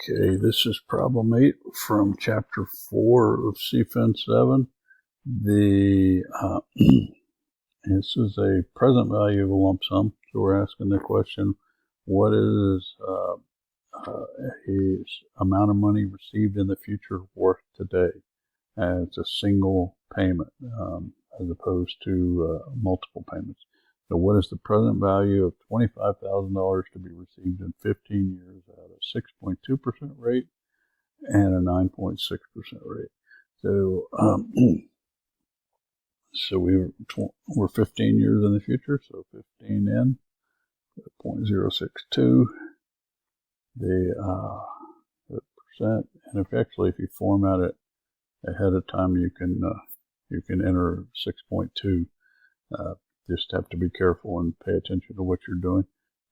Okay, this is problem 8 from chapter 4 of CFIN7. This is a present value of a lump sum. So we're asking the question, what is his amount of money received in the future worth today? And it's a single payment as opposed to multiple payments. So what is the present value of $25,000 to be received in 15 years at a 6.2% rate and a 9.6% rate? So so we're 15 years in the future, so 15 in 0.062 the percent. And if you format it ahead of time, you can enter 6.2. Just have to be careful and pay attention to what you're doing.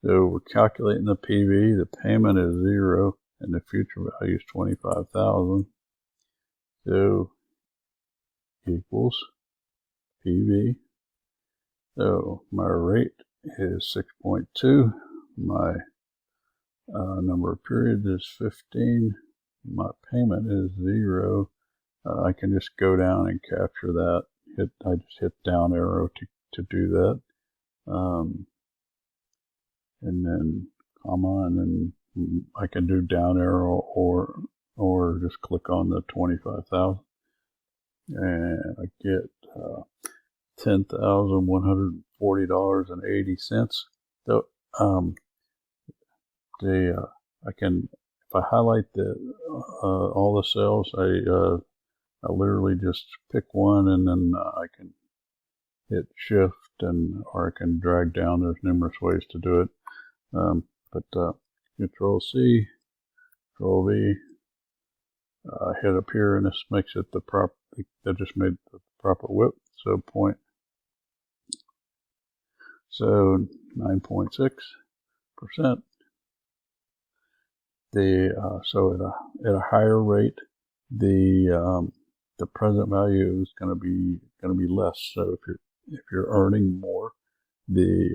So we're calculating the PV. The payment is 0, and the future value is 25,000. So equals PV. So my rate is 6.2. My number of periods is 15. My payment is 0. I can just go down and capture that. I just hit down arrow to do that, and then comma, and then I can do down arrow or just click on the 25,000, and I get $10,140.80. So I can, if I highlight all the cells, I literally just pick one, and then I can hit shift, or I can drag down. There's numerous ways to do it. But Control C, Control V, hit up here, and this makes it the proper, that just made the proper width. So 9.6%. So at a higher rate, the present value is going to be less. So if you're earning more, you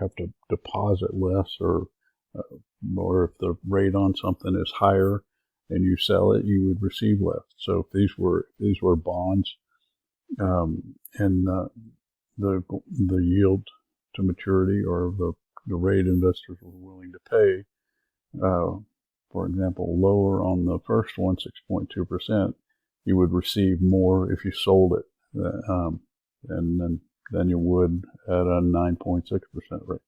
have to deposit less, or if the rate on something is higher and you sell it, you would receive less. So if these were bonds, and the yield to maturity, or the rate investors were willing to pay, for example, lower on the first one, 6.2%, you would receive more if you sold it, than you would at a 9.6% rate.